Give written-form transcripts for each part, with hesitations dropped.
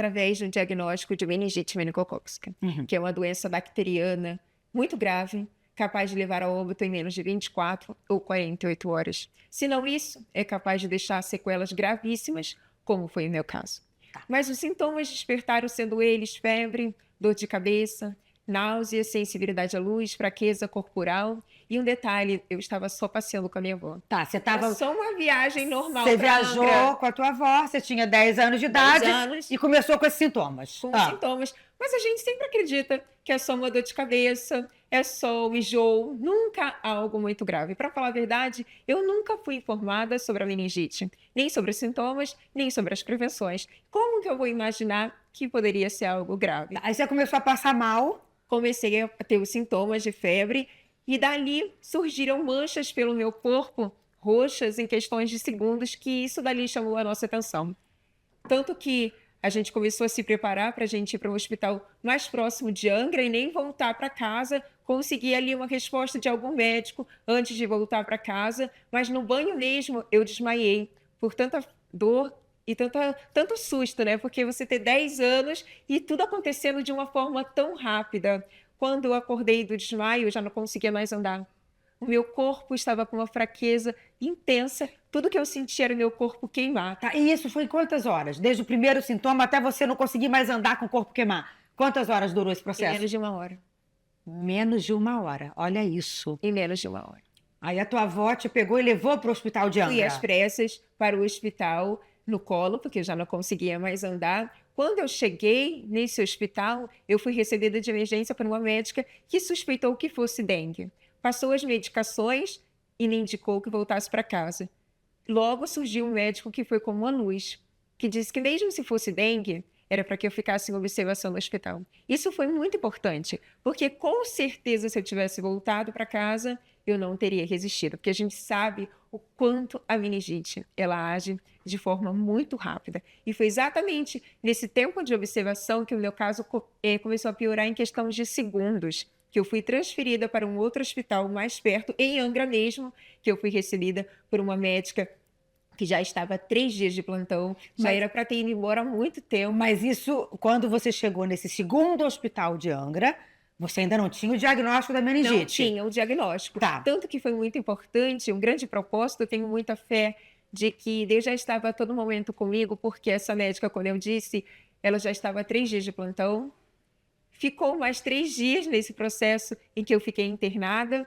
através de um diagnóstico de meningite meningocócica, que é uma doença bacteriana muito grave, capaz de levar a óbito em menos de 24 ou 48 horas. Se não isso, é capaz de deixar sequelas gravíssimas, como foi o meu caso. Mas os sintomas despertaram sendo eles febre, dor de cabeça, náusea, sensibilidade à luz, fraqueza corporal. E um detalhe, eu estava só passeando com a minha avó. Tá, você Era tava. só uma viagem normal Você para viajou Angra, com a tua avó, você tinha 10 anos de 10 idade anos, e começou com esses sintomas. com sintomas. Mas a gente sempre acredita que é só uma dor de cabeça, é só um enjoo, nunca algo muito grave. Para falar a verdade, eu nunca fui informada sobre a meningite, nem sobre os sintomas, nem sobre as prevenções. Como que eu vou imaginar que poderia ser algo grave? Aí você começou a passar mal. Comecei a ter os sintomas de febre e dali surgiram manchas pelo meu corpo, roxas em questões de segundos, que isso dali chamou a nossa atenção. Tanto que a gente começou a se preparar para a gente ir para um hospital mais próximo de Angra e nem voltar para casa, conseguir ali uma resposta de algum médico antes de voltar para casa, mas no banho mesmo eu desmaiei por tanta dor e tanto susto, né? Porque você ter 10 anos e tudo acontecendo de uma forma tão rápida. Quando eu acordei do desmaio, eu já não conseguia mais andar. O meu corpo estava com uma fraqueza intensa. Tudo que eu sentia era o meu corpo queimar. Tá, e isso foi quantas horas? Desde o primeiro sintoma até você não conseguir mais andar com o corpo queimar. Quantas horas durou esse Em processo? menos de uma hora. Menos de uma hora. Olha isso. Em menos de uma hora. Aí a tua avó te pegou e levou para o hospital de Fui às Angra. pressas para o hospital no colo, porque eu já não conseguia mais andar. Quando eu cheguei nesse hospital, eu fui recebida de emergência por uma médica que suspeitou que fosse dengue. Passou as medicações e me indicou que voltasse para casa. Logo surgiu um médico que foi como uma luz, que disse que mesmo se fosse dengue, era para que eu ficasse em observação no hospital. Isso foi muito importante, porque com certeza se eu tivesse voltado para casa, eu não teria resistido, porque a gente sabe o quanto a meningite, ela age de forma muito rápida. E foi exatamente nesse tempo de observação que o meu caso começou a piorar em questão de segundos, que eu fui transferida para um outro hospital mais perto, em Angra mesmo, que eu fui recebida por uma médica que já estava 3 dias de plantão, já era para ter ido embora há muito tempo. Mas isso, quando você chegou nesse segundo hospital de Angra, você ainda não tinha o diagnóstico da meningite. Não tinha o diagnóstico. Tá. Tanto que foi muito importante, um grande propósito, eu tenho muita fé de que Deus já estava a todo momento comigo, porque essa médica, quando eu disse, ela já estava 3 dias de plantão, ficou mais 3 dias nesse processo em que eu fiquei internada,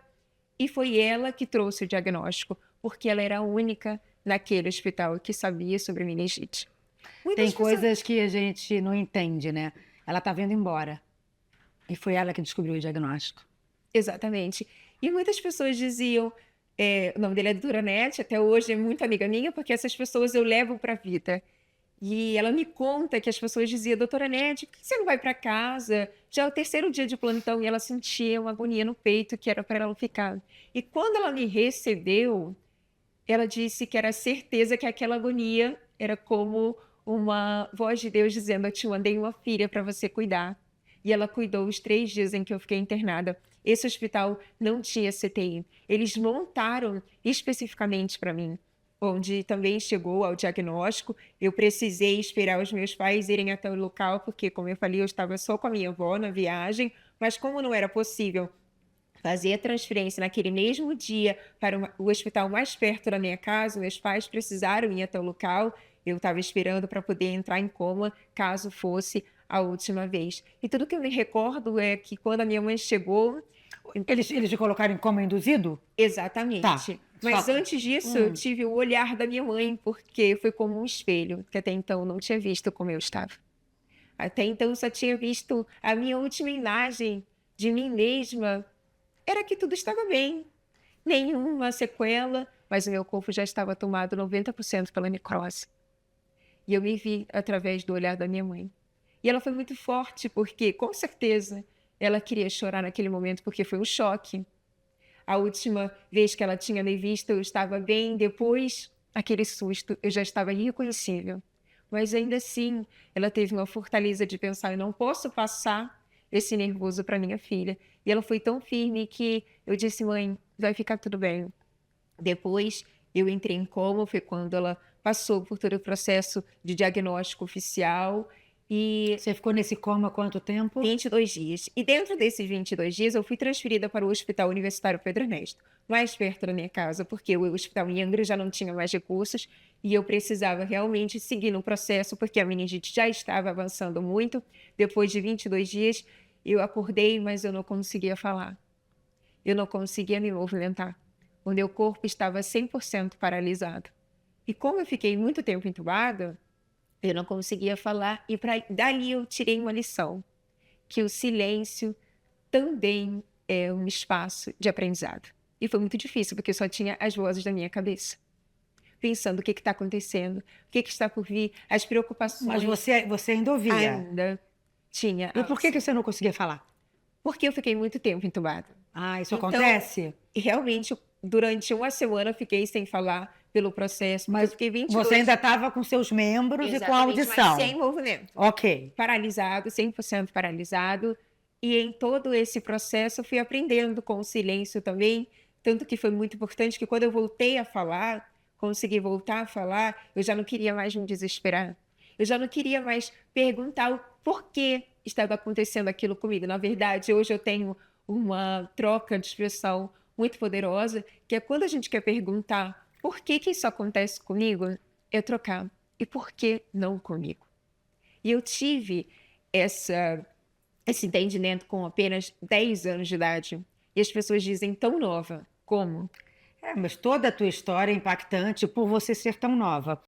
e foi ela que trouxe o diagnóstico, porque ela era a única naquele hospital que sabia sobre meningite. Tem coisas que a gente não entende, né? Ela tá vindo embora. E foi ela que descobriu o diagnóstico. Exatamente. E muitas pessoas diziam, o nome dele é Doutora Nete, até hoje é muito amiga minha, porque essas pessoas eu levo para a vida. E ela me conta que as pessoas diziam, Doutora Nete, por que você não vai para casa? Já é o 3º dia de plantão e ela sentia uma agonia no peito que era para ela ficar. E quando ela me recebeu, ela disse que era certeza que aquela agonia era como uma voz de Deus dizendo, eu te mandei uma filha para você cuidar. E ela cuidou os 3 dias em que eu fiquei internada. Esse hospital não tinha CTI. Eles montaram especificamente para mim, onde também chegou ao diagnóstico. Eu precisei esperar os meus pais irem até o local, porque, como eu falei, eu estava só com a minha avó na viagem, mas como não era possível fazer a transferência naquele mesmo dia para o hospital mais perto da minha casa, meus pais precisaram ir até o local, eu estava esperando para poder entrar em coma, caso fosse a última vez. E tudo que eu me recordo é que quando a minha mãe chegou... Eles te colocaram em coma induzido? Exatamente. Tá. Mas Só- antes disso, eu tive o olhar da minha mãe, porque foi como um espelho, que até então eu não tinha visto como eu estava. Até então eu só tinha visto a minha última imagem de mim mesma, era que tudo estava bem, nenhuma sequela, mas o meu corpo já estava tomado 90% pela necrose. E eu me vi através do olhar da minha mãe. E ela foi muito forte, porque, com certeza, ela queria chorar naquele momento, porque foi um choque. A última vez que ela tinha me visto, eu estava bem, depois, aquele susto, eu já estava irreconhecível. Mas ainda assim, ela teve uma fortaleza de pensar, eu não posso passar esse nervoso para minha filha. E ela foi tão firme que eu disse, mãe, vai ficar tudo bem. Depois, eu entrei em coma, foi quando ela passou por todo o processo de diagnóstico oficial E Você ficou nesse coma há quanto tempo? 22 dias. E dentro desses 22 dias, eu fui transferida para o Hospital Universitário Pedro Ernesto, mais perto da minha casa, porque o hospital em Angra já não tinha mais recursos e eu precisava realmente seguir no processo, porque a meningite já estava avançando muito. Depois de 22 dias, eu acordei, mas eu não conseguia falar. Eu não conseguia me movimentar. O meu corpo estava 100% paralisado. E como eu fiquei muito tempo entubada, eu não conseguia falar, e dali eu tirei uma lição, que o silêncio também é um espaço de aprendizado. E foi muito difícil, porque eu só tinha as vozes da minha cabeça, pensando o que está acontecendo, o que está por vir, as preocupações. Mas você ainda ouvia. Ainda tinha. E por que você não conseguia falar? Porque eu fiquei muito tempo entubada. Ah, isso Então, acontece? realmente, durante uma semana, eu fiquei sem falar pelo processo, porque eu Mas fiquei 22 você ainda estava com seus membros e com a exatamente, mas audição. sem movimento. Ok. Paralisado, 100% paralisado. E em todo esse processo eu fui aprendendo com o silêncio também, tanto que foi muito importante que quando eu voltei a falar, consegui voltar a falar, eu já não queria mais me desesperar. Eu já não queria mais perguntar o porquê estava acontecendo aquilo comigo. Na verdade, hoje eu tenho uma troca de expressão muito poderosa, que é quando a gente quer perguntar por que que isso acontece comigo, é trocar. E por que não comigo? E eu tive esse entendimento com apenas 10 anos de idade. E as pessoas dizem tão nova. Como? Mas toda a tua história é impactante por você ser tão nova.